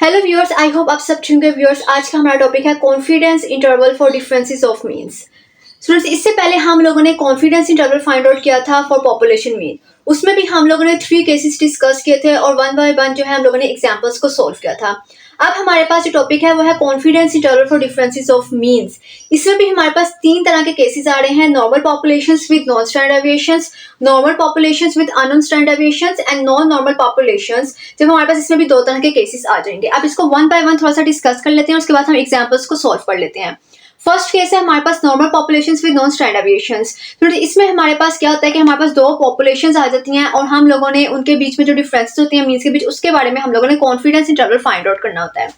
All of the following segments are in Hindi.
हेलो व्यूअर्स, आई होप आप सब ठीक होंगे। व्यूअर्स, आज का हमारा टॉपिक है confidence interval for differences of means. Students, इससे पहले हम लोगों ने कॉन्फिडेंस इंटरवल फाइंड आउट किया था फॉर पॉपुलेशन मीन। उसमें भी हम लोगों ने 3 केसेस डिस्कस किए थे और वन बाय वन जो है हम लोगों ने एग्जांपल्स को सॉल्व किया था। अब हमारे पास जो टॉपिक है वो है confidence interval for differences of means. इसमें भी हमारे पास 3 तरह के केसेस आ रहे हैं: normal populations with non standard deviations, normal populations with unknown standard deviations and non normal populations. जब हमारे पास इसमें भी 2 तरह के केसेस आ जाएंगे। अब इसको वन बाय वन थोड़ा सा डिस्कस कर लेते हैं, उसके बाद हम एग्जांपल्स को सॉल्व कर लेते हैं। फर्स्ट केस है हमारे पास normal populations with non standard deviations. तो इसमें हमारे पास क्या होता है कि हमारे पास 2 पॉपुलेशंस आ जाती हैं और हम लोगों ने उनके बीच में जो डिफरेंसेस होती हैं मीन्स के बीच, उसके बारे में हम लोगों ने कॉन्फिडेंस इंटरवल फाइंड आउट करना होता है।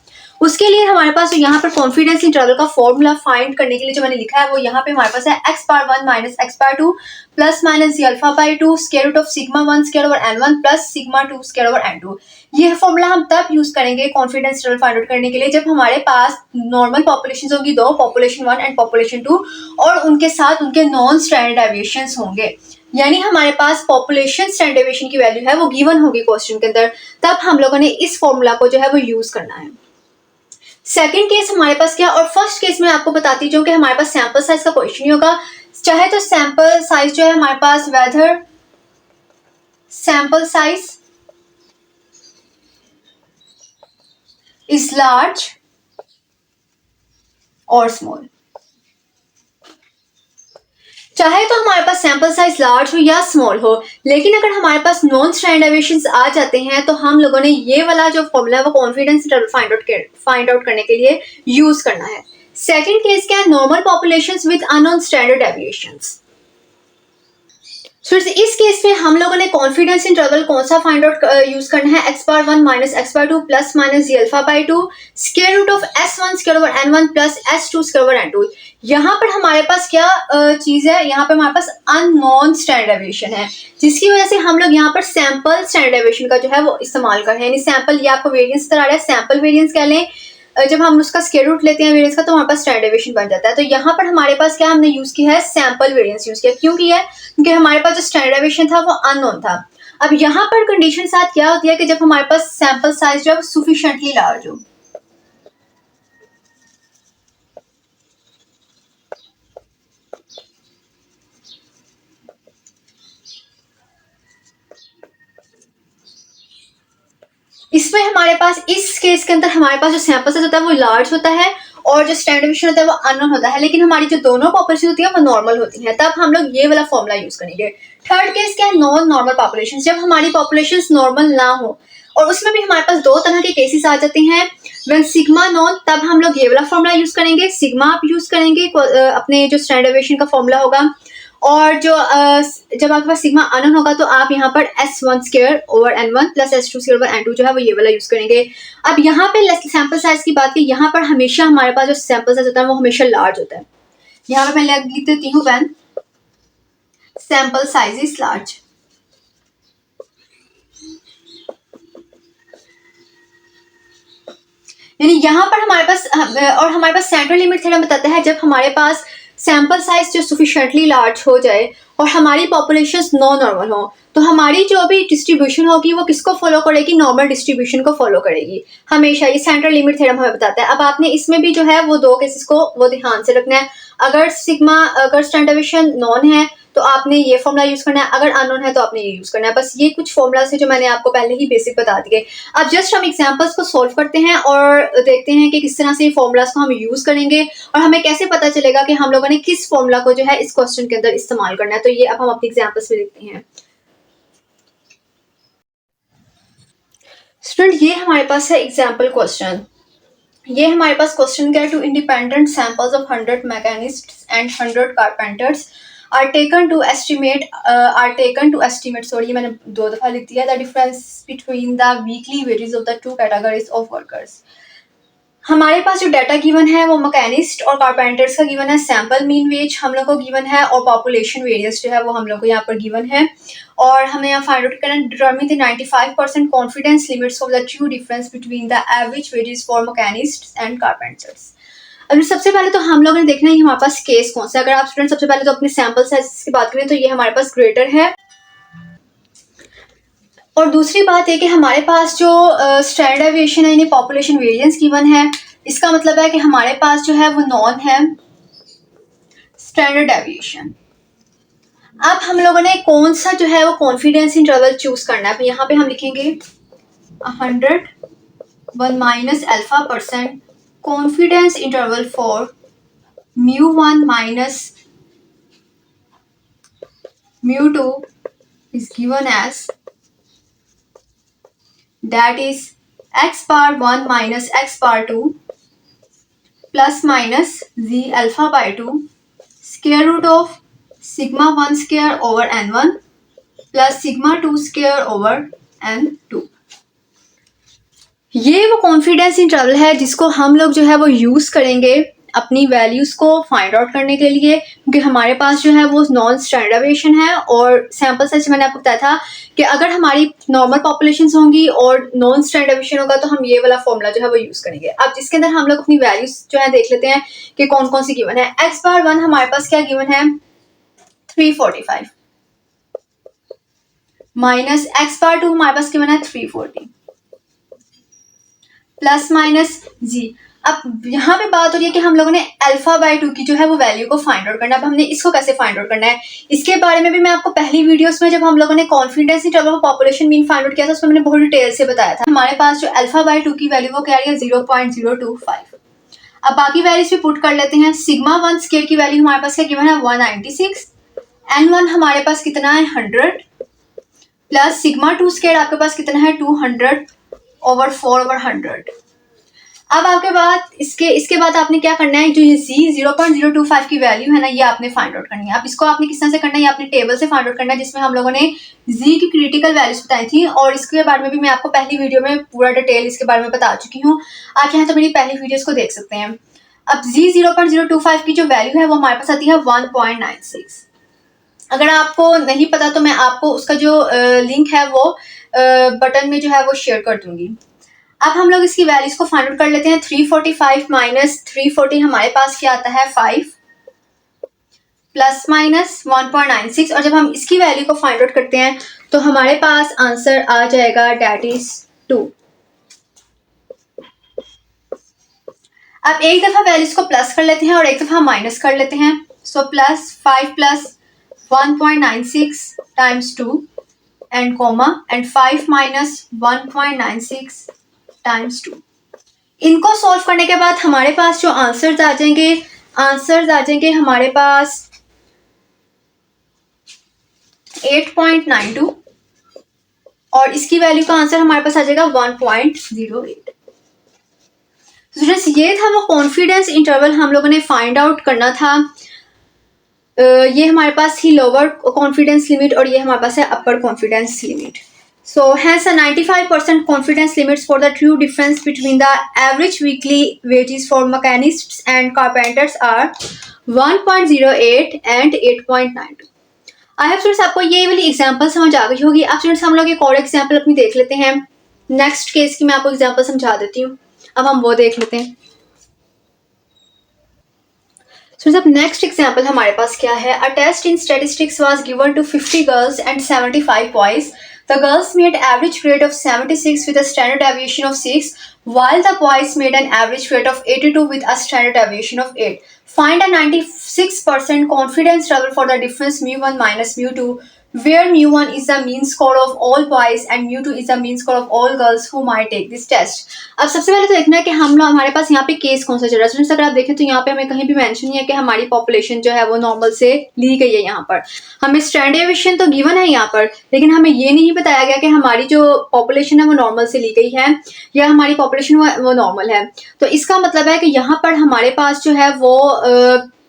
उसके लिए हमारे पास यहाँ पर कॉन्फिडेंस इंटरवल का फॉर्मूला फाइंड करने के लिए जो मैंने लिखा है वो यहाँ पे हमारे पास है x power 1 minus x power 2 plus minus alpha by 2 square root of sigma 1 square over n1 plus sigma 2 square over n2। ये फॉर्मूला हम तब यूज करेंगे कॉन्फिडेंस इंटरवल फाइंड आउट करने के लिए जब हमारे पास नॉर्मल पॉपुलेशन होगी 2, पॉपुलेशन 1 एंड पॉपुलेशन 2, और उनके साथ उनके नॉन स्टैंडर्ड डेविएशंस होंगे। यानी हमारे पास पॉपुलेशन स्टैंडर्ड डेविएशन की वैल्यू है वो गिवन होगी क्वेश्चन के अंदर, तब हम लोगों ने इस फॉर्मूला को जो है वो यूज करना है। सेकंड केस हमारे पास क्या, और फर्स्ट केस में आपको बताती हूँ कि हमारे पास सैंपल साइज का क्वेश्चन ही होगा। चाहे तो सैंपल साइज जो है हमारे पास whether sample size is large और स्मॉल, चाहे तो हमारे पास सैंपल साइज लार्ज हो या स्मॉल हो, लेकिन अगर हमारे पास नॉन स्टैंडर्ड डेविएशंस आ जाते हैं तो हम लोगों ने ये वाला जो फॉर्मूला है वो कॉन्फिडेंस इंटरवल फाइंड आउट करने के लिए यूज करना है। सेकंड केस क्या है, normal populations with unknown standard deviations. इस केस में हम लोगों ने कॉन्फिडेंस इंटरवल कौन सा फाइंड आउट यूज करना है, x power 1 minus x power 2 plus minus alpha by 2 square root of s1 square over n1 plus s2 square over n2। यहाँ पर हमारे पास क्या चीज है, यहाँ पे हमारे पास अननोन स्टैंडर्ड डेविएशन है, जिसकी वजह से हम लोग यहाँ पर सैंपल स्टैंडर्ड डेविएशन का जो है वो इस्तेमाल कर रहे हैं। यानी सैंपल, ये आपको वेरिएंस तरह आ रहा है, सैंपल वेरिएंस कह लें। जब हम उसका स्क्वायर रूट लेते हैं वेरिएंस का तो हमारे पास स्टैंडर्ड डेविएशन बन जाता है। तो यहाँ पर हमारे पास क्या हमने यूज किया है, सैंपल वेरिएंस यूज किया। क्यों किया है, क्योंकि हमारे पास जो स्टैंडर्ड डेविएशन था वो अननोन था। अब यहाँ पर कंडीशन साथ क्या होती है कि जब हमारे पास सैंपल साइज जो है सफिशिएंटली लार्ज हो। इसमें हमारे पास इस केस के अंदर हमारे पास जो सैंपल साइज होता है वो लार्ज होता है और जो स्टैंडर्ड डेविएशन होता है वो अननोन होता है, लेकिन हमारी जो दोनों पॉपुलेशन होती है वो नॉर्मल होती है, तब हम लोग ये वाला फॉर्मूला यूज करेंगे। थर्ड केस क्या है, नॉन नॉर्मल पॉपुलेशन। जब हमारी पॉपुलेशन नॉर्मल ना हो, और उसमें भी हमारे पास 2 तरह के केसेस आ जाते हैं। व्हेन सिग्मा नॉन, तब हम लोग ये वाला फॉर्मूला यूज करेंगे, सिग्मा आप यूज करेंगे अपने जो स्टैंडर्ड डेविएशन का फॉर्मूला होगा। और जो जब आपके पास सिग्मा अननोन होगा तो आप यहाँ पर s1 square over n1 plus s2 square over n2 जो है वो ये वाला यूज करेंगे। अब यहाँ पे सैंपल साइज की बात की, यहाँ पर हमेशा हमारे पास जो सैंपल साइज होता है वो हमेशा लार्ज होता है। यहाँ पे मैं लिख देती हूँ when sample size is large. यानी यहाँ पर हमारे पास और हमारे पास सेंट्रल लिमिट थ्योरम बताता है जब हमारे पास सैंपल साइज जो सफिशिएंटली लार्ज हो जाए और हमारी पॉपुलेशंस नॉन नॉर्मल हो, तो हमारी जो भी डिस्ट्रीब्यूशन होगी वो किसको फॉलो करेगी, नॉर्मल डिस्ट्रीब्यूशन को फॉलो करेगी हमेशा। ये सेंट्रल लिमिट थ्योरम हमें बताता है। अब आपने इसमें भी जो है वो 2 केसेस को वो ध्यान से रखना है। अगर स्टैंडर्ड डेविएशन नॉन है तो आपने ये फॉर्मूला यूज करना है, अगर अननोन है तो आपने ये यूज करना है। बस ये कुछ फॉर्मूलाज है जो मैंने आपको पहले ही बेसिक बता दिए। अब जस्ट हम एग्जांपल्स को सॉल्व करते हैं और देखते हैं कि किस तरह से ये फॉर्मूलाज को हम यूज करेंगे और हमें कैसे पता चलेगा कि हम लोगों ने किस फॉर्मूला को जो है इस क्वेश्चन के अंदर इस्तेमाल करना है। तो ये अब हम अपने एग्जांपल्स में देखते हैं। स्टूडेंट, ये हमारे पास है एग्जाम्पल क्वेश्चन। ये हमारे पास क्वेश्चन क्या है, 2 independent samples of 100 mechanists and 100 carpenters are taken to estimate sorry मैंने 2 दफा लिख दिया, the difference between the weekly wages of the 2 categories of workers। हमारे पास जो डाटा गिवन है वो मैकेनिस्ट और कारपेंटर्स का गिवन है, सैंपल मीन वेज हम लोग को गिवन है और पॉपुलेशन वेरियंस जो है वो हम लोग को यहाँ पर गिवन है। और हमें यहाँ फाइंड आउट करना है, determine the 95% confidence limits of the true difference between the average wages for mechanists and carpenters. अब सबसे पहले तो हम लोगों ने देखना है हमारे पास केस कौन सा। अगर आप स्टूडेंट सबसे पहले तो अपने सैंपल साइज की बात करें तो ये हमारे पास ग्रेटर है। और दूसरी बात है कि हमारे पास जो स्टैंडर्ड डेविएशन है यानी पॉपुलेशन वेरिएंस गिवन है, इसका मतलब है कि हमारे पास जो है वो नॉन है स्टैंडर्ड डेविएशन। अब हम लोगों ने कौन सा जो है वो कॉन्फिडेंस इंटरवल चूज करना है। अब यहाँ पे हम लिखेंगे 100 1 minus alpha percent confidence interval for μ1 minus μ2 is given as that is x bar 1 minus x bar 2 plus minus z alpha by 2 square root of sigma 1 square over n1 plus sigma 2 square over n2। ये वो कॉन्फिडेंस इंटरवल है जिसको हम लोग जो है वो यूज़ करेंगे अपनी वैल्यूज़ को फाइंड आउट करने के लिए, क्योंकि हमारे पास जो है वो नॉन स्टैंडर्ड डेविएशन है और सैम्पल साइज मैंने आपको बताया था कि अगर हमारी नॉर्मल पॉपुलेशन होंगी और नॉन स्टैंडर्ड डेविएशन होगा तो हम ये वाला फॉर्मूला जो है वो यूज़ करेंगे। अब जिसके अंदर हम लोग अपनी वैल्यूज़ जो है देख लेते हैं कि कौन कौन सी गिवन है। एक्स बार 1 हमारे पास क्या गिवन है 345 माइनस एक्स बार 2 हमारे पास गिवन है 340 प्लस माइनस जी। अब यहाँ पे बात हो रही है कि हम लोगों ने अल्फा बाय 2 की जो है वो वैल्यू को फाइंड आउट करना है। अब हमने इसको कैसे फाइंड आउट करना है, इसके बारे में भी मैं आपको पहली वीडियोस में जब हम लोगों ने confidence interval population mean find out किया था उसमें मैंने बहुत डिटेल से बताया था। हमारे पास जो अल्फा बाय 2 की वैल्यू वो क्या रही है 0.025। अब बाकी वैल्यूज भी पुट कर लेते हैं। सिग्मा 1 स्केयर की वैल्यू हमारे पास क्या गिवन है 196, n1 हमारे पास कितना है 100 प्लस सिग्मा 2 स्केयर आपके पास कितना है 200 ओवर 4 ओवर 100। अब आपके बाद इसके बाद आपने क्या करना है, जो ये z 0.025 की वैल्यू है ना ये आपने फाइंड आउट करनी है। अब इसको आपने किस तरह से करना है, ये आपने टेबल से फाइंड आउट करना है जिसमें हम लोगों ने z की क्रिटिकल वैल्यूज बताई थी और इसके बारे में भी मैं आपको पहली वीडियो में पूरा डिटेल इसके बारे में बता चुकी हूँ। आप चाहें तो मेरी पहली वीडियोस को देख सकते हैं। अब z 0.025 की जो वैल्यू है वो हमारे पास आती है 1.96। अगर आपको नहीं पता तो मैं आपको उसका जो लिंक है वो बटन में जो है वो शेयर कर दूंगी। अब हम लोग इसकी वैल्यूज को फाइंड आउट कर लेते हैं। 345 माइनस 340 हमारे पास क्या आता है 5 प्लस माइनस 1.96 और जब हम इसकी वैल्यू को फाइंड आउट करते हैं तो हमारे पास आंसर आ जाएगा डेट इज 2। अब एक दफा वैल्यूज को प्लस कर लेते हैं और एक दफा माइनस कर लेते हैं। So plus 5 plus 1.96 times 2 and comma and 5 minus 1.96 times 2। इनको सॉल्व करने के बाद हमारे पास जो आंसर्स आ जाएंगे हमारे पास 8.92 और इसकी वैल्यू का आंसर हमारे पास आ जाएगा 1.08। स्टूडेंट्स ये था वो कॉन्फिडेंस इंटरवल हम लोगों ने फाइंड आउट करना था। ये हमारे पास थी लोअर कॉन्फिडेंस लिमिट और ये हमारे पास है upper confidence limit. So hence a 95% confidence limits for the true difference between the average weekly wages for mechanists and carpenters are 1.08 and 8.92। I hope students आपको ये वाली एग्जांपल समझ आ गई होगी। अब स्टूडेंट्स हम लोग एक और एग्जांपल अपनी देख लेते हैं। नेक्स्ट केस की मैं आपको एग्जांपल समझा देती हूँ। अब हम वो देख लेते हैं। स्टूडेंट्स अब नेक्स्ट एग्जांपल हमारे पास क्या है। A test in statistics was given to 50 girls and 75 boys। The girls made average grade of 76 with a standard deviation of 6, while the boys made an average grade of 82 with a standard deviation of 8. Find a 96% confidence interval for the difference μ1 minus μ2, where μ1 is the mean score of all boys and μ2 is the mean score of all girls who might take this test। अब सबसे पहले तो देखना है कि हम लोग हमारे पास यहाँ पे केस कौन सा चल रहा है। अगर आप देखें तो यहाँ पे हमें कहीं भी मेंशन नहीं है कि हमारी पॉपुलेशन जो है वो नॉर्मल से ली गई है। यहाँ पर हमें स्टैंडर्ड डेविएशन तो गिवन है यहाँ पर, लेकिन हमें ये नहीं बताया गया कि हमारी जो पॉपुलेशन है वो नॉर्मल से ली गई है या हमारी पॉपुलेशन वो नॉर्मल है। तो इसका मतलब है कि यहाँ पर हमारे पास जो है वो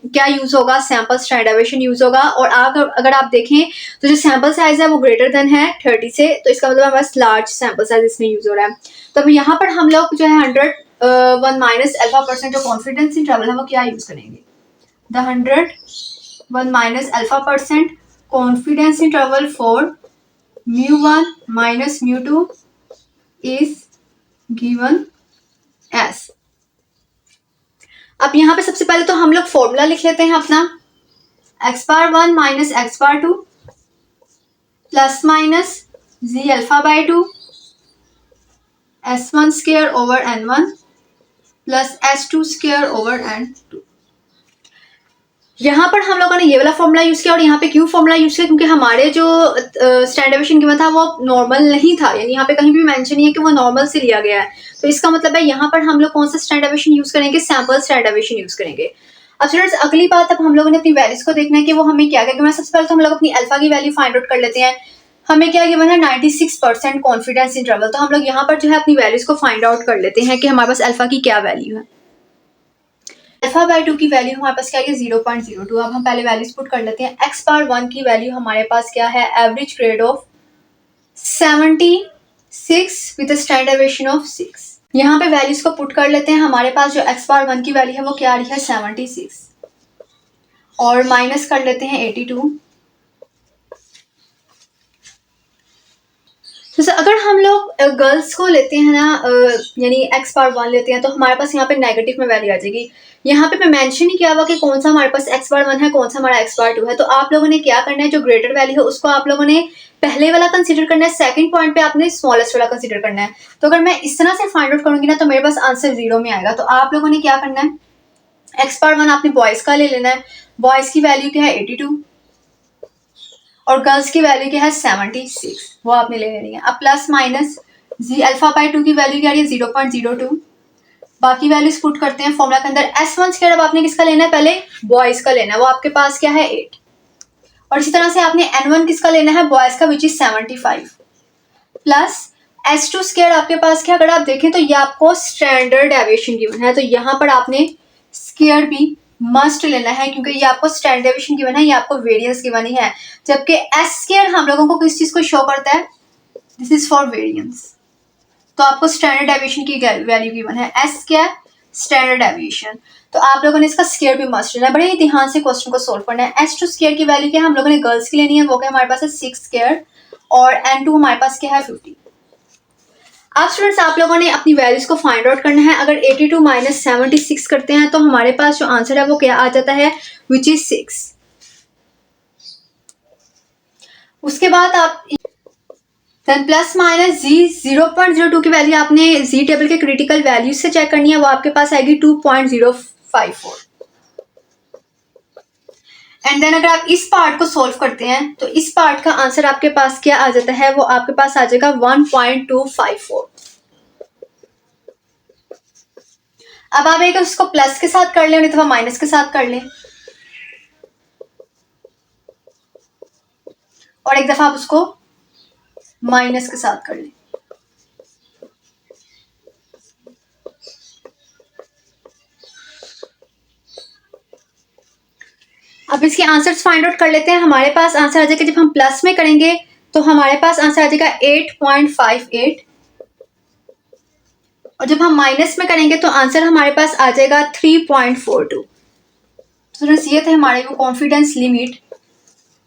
क्या यूज होगा, सैंपल स्टैंडर्ड डेविएशन यूज होगा। और अगर आप देखें तो जो सैंपल साइज है वो ग्रेटर देन है 30 से, तो इसका मतलब हमारे पास लार्ज सैंपल साइज इसमें यूज हो रहा है। तो अब यहाँ पर हम लोग जो है 101 माइनस अल्फा परसेंट जो कॉन्फिडेंस इंटरवल है वो क्या यूज करेंगे, the 101 minus alpha percent confidence interval for μ1 minus μ2 is given as. अब यहाँ पे सबसे पहले तो हम लोग फॉर्मूला लिख लेते हैं अपना, x bar 1 minus x bar 2 plus minus z alpha by 2 S1 square over N1 plus S2 square over N2। यहाँ पर हम लोगों ने ये वाला फॉर्मूला यूज किया और यहाँ पे क्यों फॉर्मूला यूज किया, क्योंकि हमारे जो स्टैंडर्ड डेविएशन गिवन था वो नॉर्मल नहीं था, यानी यहाँ पे कहीं भी मेंशन नहीं है कि वो नॉर्मल से लिया गया है। तो इसका मतलब है यहाँ पर हम लोग कौन सा स्टैंडर्ड डेविएशन यूज करेंगे, सैंपल स्टैंडर्ड डेविएशन यूज करेंगे। अब स्टूडेंट्स अगली बात, अब हम लोगों ने अपनी वैल्यूज को देखना है कि वो हमें क्या क्या। सबसे पहले तो हम लोग अपनी अल्फा की वैल्यू फाइंड आउट कर लेते हैं। हमें क्या गिवन है 96% कॉन्फिडेंस इंटरवल। तो हम लोग यहाँ पर जो है अपनी वैल्यूज को फाइंड आउट कर लेते हैं कि हमारे पास अल्फा की क्या वैल्यू है। अल्फा बाई 2 की वैल्यू हमारे पास क्या है 0.02। अब हम पहले वैल्यूज पुट कर लेते हैं। एक्स बार 1 की वैल्यू हमारे पास क्या है, average grade of 76 with standard deviation of 6। यहाँ पे वैल्यूज को पुट कर लेते हैं। हमारे पास जो एक्स बार 1 की वैल्यू है वो क्या आ रही है 76 और माइनस कर लेते हैं 82। तो अगर हम लोग गर्ल्स को लेते हैं ना, यानी एक्स बार 1 लेते हैं, तो हमारे पास यहाँ पे नेगेटिव में वैल्यू आ जाएगी। यहाँ पे मैं मेंशन ही किया हुआ कि कौन सा हमारे पास एक्स बार 1 है, कौन सा हमारा एक्स बार 2 है। तो आप लोगों ने क्या करना है, जो ग्रेटर वैल्यू है उसको आप लोगों ने पहले वाला कंसीडर करना है, सेकंड पॉइंट पे आपने स्मॉलेस्ट वाला कंसीडर करना है। तो अगर मैं इस तरह से फाइंड आउट करूंगी ना तो मेरे पास आंसर 0 में आएगा। तो आप लोगों ने क्या करना है, एक्स बार 1 आपने बॉयज का ले लेना है। बॉयज की वैल्यू क्या है 82 और गर्ल्स की वैल्यू क्या है 76, वो आपने ले लेनी है। अब plus minus z alpha by 2 की वैल्यू क्या है 0.02। बाकी वैल्यूज पुट करते हैं फॉर्मूला के अंदर। S1 स्क्वायर अब आपने किसका लेना है, पहले बॉयज का लेना है, वो आपके पास क्या है 8। और इसी तरह से आपने N1 किसका लेना है, बॉयज का, which is 75 plus S2 square आपके पास क्या, अगर आप देखें तो ये आपको स्टैंडर्ड डेविएशन गिवन है, तो यहाँ पर आपने स्क्वायर भी मस्ट लेना है क्योंकि ये आपको स्टैंडर्ड डेविएशन गिवन है, ये आपको वेरिएंस गिवन ही है। जबकि S स्क्वायर हम लोगों को किस चीज को शो करता है, दिस इज फॉर वेरिएंस। तो आपको स्टैंडर्ड डेविएशन की वैल्यू गिवन है, S क्या है स्टैंडर्ड डेविएशन। तो आप लोगों ने इसका स्क्वायर भी मस्ट लेना है। बड़े ही ध्यान से क्वेश्चन को सोल्व करना है। S2 स्क्वायर की वैल्यू क्या है, हम लोगों ने गर्ल्स की लेनी है, वो क्या हमारे पास है 6 स्क्वायर और N2 हमारे पास क्या है 50। अब स्टूडेंट्स आप लोगों ने अपनी वैल्यूज को फाइंड आउट करना है। अगर 82 माइनस 76 करते हैं तो हमारे पास जो आंसर है वो क्या आ जाता है, विच इज 6। उसके बाद आप देन प्लस माइनस जी 0.02 की वैल्यू आपने जी टेबल के क्रिटिकल वैल्यूज से चेक करनी है, वो आपके पास आएगी 2.054। एंड देन अगर आप इस पार्ट को सोल्व करते हैं तो इस पार्ट का आंसर आपके पास क्या आ जाता है, वो आपके पास आ जाएगा 1.254। अब आप एक उसको प्लस के साथ कर लें और अथवा माइनस के साथ कर लें और एक दफा आप उसको माइनस के साथ कर लें। अब इसके आंसर्स फाइंड आउट कर लेते हैं। हमारे पास आंसर आ जाएगा, जब हम प्लस में करेंगे तो हमारे पास आंसर आ जाएगा 8.58 और जब हम माइनस में करेंगे तो आंसर हमारे पास आ जाएगा 3.42। तो ये थे हमारे वो कॉन्फिडेंस लिमिट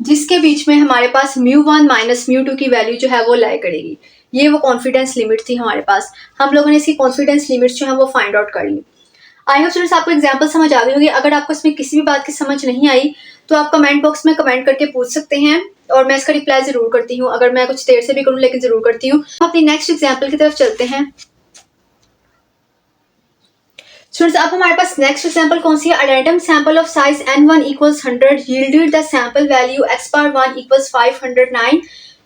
जिसके बीच में हमारे पास μ1 माइनस μ2 की वैल्यू जो है वो लाई करेगी। ये वो कॉन्फिडेंस लिमिट थी हमारे पास। हम लोगों ने इसकी कॉन्फिडेंस लिमिट्स जो है वो फाइंड आउट कर ली। आई होप स्टूडेंट्स आपको एग्जाम्पल समझ आ गई होगी। अगर आपको इसमें किसी भी बात की समझ नहीं आई तो आप कमेंट बॉक्स में कमेंट करके पूछ सकते हैं और मैं इसका रिप्लाई जरूर करती हूँ, अगर मैं कुछ देर से भी करूँ लेकिन जरूर करती हूँ। अपनी नेक्स्ट एग्जाम्पल की तरफ चलते हैं। स्टूडेंट्स अब हमारे पास नेक्स्ट एग्जांपल कौन सी है, a random sample of size n1 equals 100 yielded the sample value x bar 1 equals 509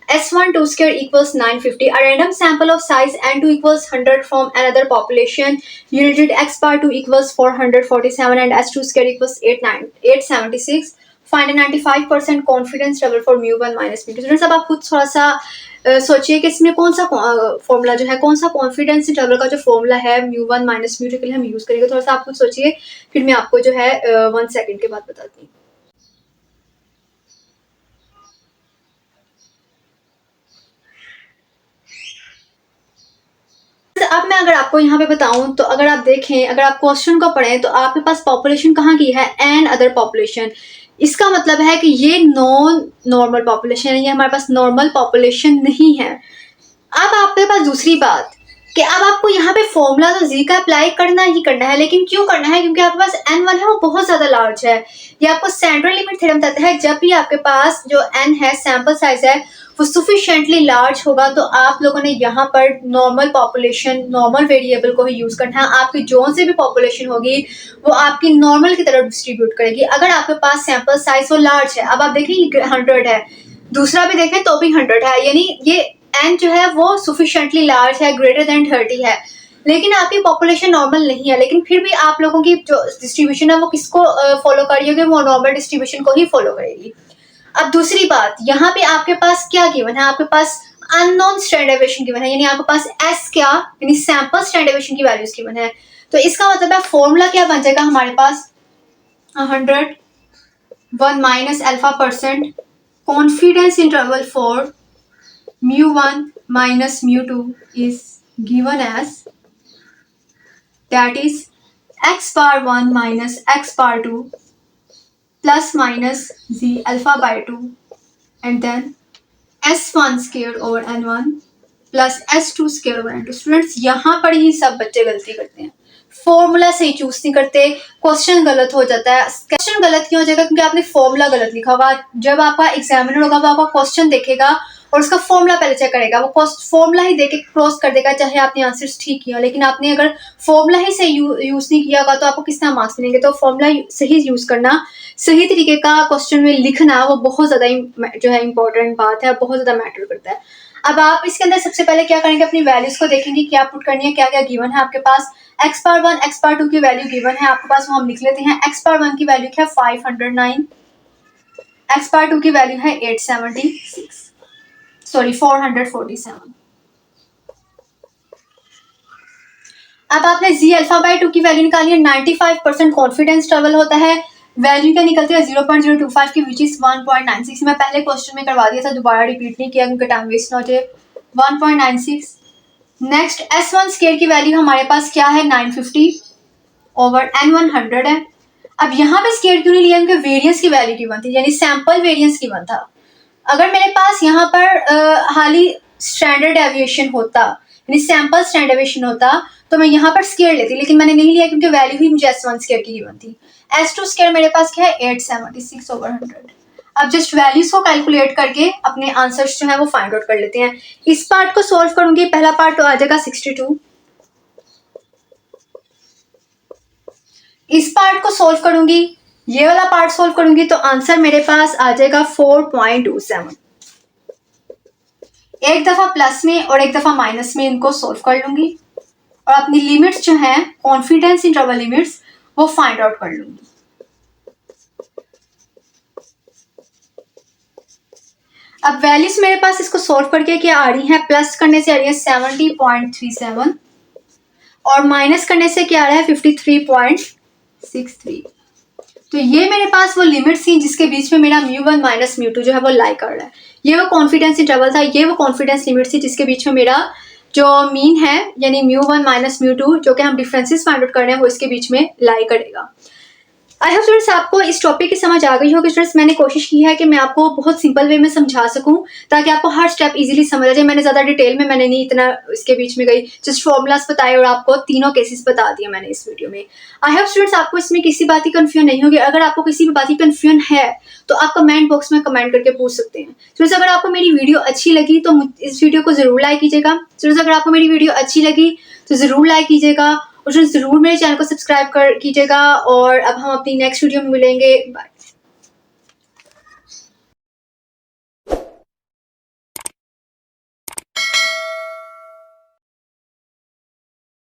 s1 2 square equals 950. A random sample of size n2 equals 100 from another population yielded x bar 2 equals 447 and s2 square equals 876. Find a 95% confidence level for mu1 minus mu2. Students अब आप खुद थोड़ा सा सोचिए कि इसमें कौन सा फॉर्मूला जो है, कौन सा कॉन्फिडेंस इंटरवल का जो फॉर्मूला है mu1 माइनस mu2 के लिए हम यूज करेंगे। थोड़ा सा आप खुद सोचिए, फिर मैं आपको जो है 1 सेकंड के बाद बताती हूँ। अब मैं अगर आपको यहाँ पे बताऊं तो अगर आप देखें, अगर आप क्वेश्चन को पढ़ें तो आपके पास पॉपुलेशन कहाँ की है, एन अदर पॉपुलेशन। इसका मतलब है कि ये नॉन नॉर्मल पॉपुलेशन है, ये हमारे पास नॉर्मल पॉपुलेशन नहीं है। अब आपके पास दूसरी बात, कि अब आपको यहाँ पे फॉर्मूला तो जी का अप्लाई करना ही करना है, लेकिन क्यों करना है? क्योंकि आपके पास n1 है वो बहुत ज्यादा लार्ज है। ये आपको सेंट्रल लिमिट थ्योरम बताता है, जब भी आपके पास जो n है, सैंपल साइज है, वो सफिशिएंटली लार्ज होगा तो आप लोगों ने यहाँ पर नॉर्मल पॉपुलेशन, नॉर्मल वेरिएबल को ही यूज करना है। आपकी जो से भी पॉपुलेशन होगी वो आपकी नॉर्मल की तरफ डिस्ट्रीब्यूट करेगी। अगर आपके पास सैंपल साइज वो लार्ज है, अब आप देखें 100 है, दूसरा भी देखें तो भी 100 है, यानी ये n जो है वो सफिशिएंटली लार्ज है, ग्रेटर देन 30 है, लेकिन आपकी पॉपुलेशन नॉर्मल नहीं है, लेकिन फिर भी आप लोगों की जो डिस्ट्रीब्यूशन है वो किसको फॉलो कर रही होगी? वो नॉर्मल डिस्ट्रीब्यूशन को ही फॉलो करेगी। अब दूसरी बात, यहाँ पे आपके पास क्या गिवन है? आपके पास अननोन स्टैंडर्ड डेविएशन गिवन है, यानी आपके पास एस क्या, यानी सैंपल स्टैंडर्ड डेविएशन की वैल्यूज गिवन है। तो इसका मतलब है फॉर्मूला क्या बन जाएगा हमारे पास? 100 minus alpha percent confidence interval for mu1 minus mu2 is given as, that is x bar 1 minus x bar 2 plus minus z alpha by 2 and then s1 square over n1 plus s2 square over n2। Students यहाँ पर ही सब बच्चे गलती करते हैं, फॉर्मूला सही चूज नहीं करते, क्वेश्चन गलत हो जाता है। क्वेश्चन गलत क्यों हो जाएगा? क्योंकि आपने फॉर्मूला गलत लिखा होगा। जब आपका एग्जामिनर होगा वो आपका क्वेश्चन देखेगा और उसका फॉर्मूला पहले चेक करेगा, वो फॉर्मूला ही देके क्रॉस कर देगा, चाहे आपने आंसर्स ठीक किया, लेकिन आपने अगर फॉर्मूला ही सही यूज नहीं किया होगा तो आपको किस तरह मार्क्स मिलेंगे? तो फॉर्मूला सही यूज करना, सही तरीके का क्वेश्चन में लिखना, वो बहुत ज्यादा जो है इंपॉर्टेंट बात है, बहुत ज्यादा मैटर करता है। अब आप इसके अंदर सबसे पहले क्या करेंगे? अपनी वैल्यूज को देखेंगे, क्या पुट करनी है, क्या क्या गिवन है आपके पास। एक्स पावर 1 एक्स पावर 2 की वैल्यू गिवन है आपके पास, वो हम लिख लेते हैं। एक्स पावर 1 की वैल्यू क्या है? 509। एक्स पावर 2 की वैल्यू है 876, सॉरी 447। अब आपने जी अल्फा बाई 2 की वैल्यू निकाली है, 95% कॉन्फिडेंस इंटरवल होता है, वैल्यू क्या निकलती है? 0.025 की, विच इज 1.96। मैं पहले क्वेश्चन में करवा दिया था, दोबारा रिपीट नहीं किया क्योंकि टाइम वेस्ट ना हो जाए। 1.96। नेक्स्ट S1 स्केयर की वैल्यू हमारे पास क्या है? 950 ओवर N1 100 है। अब यहाँ पे स्केयर क्यों नहीं लिया? क्योंकि वेरिएंस की वैल्यू गिवन थी, यानी सैंपल वेरिएंस गिवन था। अगर मेरे पास यहाँ पर हाली स्टैंडर्ड डेविएशन होता, यानी सैंपल स्टैंडर्ड डेविएशन होता, तो मैं यहाँ पर स्केयर लेती, लेकिन मैंने नहीं लिया क्योंकि वैल्यू ही मुझे S1 स्केयर की गिवन थी। S2 स्केयर मेरे पास क्या है? 876 ओवर 100। अब जस्ट वैल्यूज को कैलकुलेट करके अपने आंसर्स जो है वो फाइंड आउट कर लेते हैं। इस पार्ट को सॉल्व करूंगी, पहला पार्ट तो आ जाएगा 62। इस पार्ट को सॉल्व करूंगी, ये वाला पार्ट सॉल्व करूंगी, तो आंसर मेरे पास आ जाएगा 4.27। एक दफा प्लस में और एक दफा माइनस में इनको सॉल्व कर लूंगी और अपनी लिमिट्स जो है, कॉन्फिडेंस इंटरवल लिमिट्स, वो फाइंड आउट कर लूंगी। अब वैल्यूज मेरे पास इसको सॉल्व करके क्या आ रही है? प्लस करने से आ रही है 70.37 और माइनस करने से क्या आ रहा है? 53.63। तो ये मेरे पास वो लिमिट्स थी जिसके बीच में मेरा mu1 माइनस mu2 जो है वो लाई कर रहा है। ये वो कॉन्फिडेंस इंटरवल था, ये वो कॉन्फिडेंस लिमिट थी जिसके बीच में मेरा जो मीन है, यानी mu1 माइनस mu2, जो कि हम डिफरेंसेस फाइंड आउट कर रहे हैं, वो इसके बीच में लाई करेगा। आई होप स्टूडेंट्स आपको इस टॉपिक की समझ आ गई होगी। स्टूडेंट्स मैंने कोशिश की है कि मैं आपको बहुत सिंपल वे में समझा सकूं ताकि आपको हर स्टेप इजीली समझ आ जाए। मैंने ज़्यादा डिटेल में मैंने नहीं इतना इसके बीच में गई, जस्ट फॉर्मूलाज बताए और आपको तीनों केसेस बता दिए मैंने इस वीडियो में। आई होप स्टूडेंट्स आपको इसमें किसी बात की कन्फ्यूजन नहीं होगी। अगर आपको किसी भी बात की कन्फ्यूजन है तो आप कमेंट बॉक्स में कमेंट करके पूछ सकते हैं। स्टूडेंट्स अगर आपको मेरी वीडियो अच्छी लगी तो इस वीडियो को ज़रूर लाइक कीजिएगा। स्टूडेंट्स अगर आपको मेरी वीडियो अच्छी लगी तो ज़रूर लाइक कीजिएगा और ज़रूर मेरे चैनल को सब्सक्राइब कीजिएगा। और अब हम अपनी नेक्स्ट वीडियो में मिलेंगे। बाय।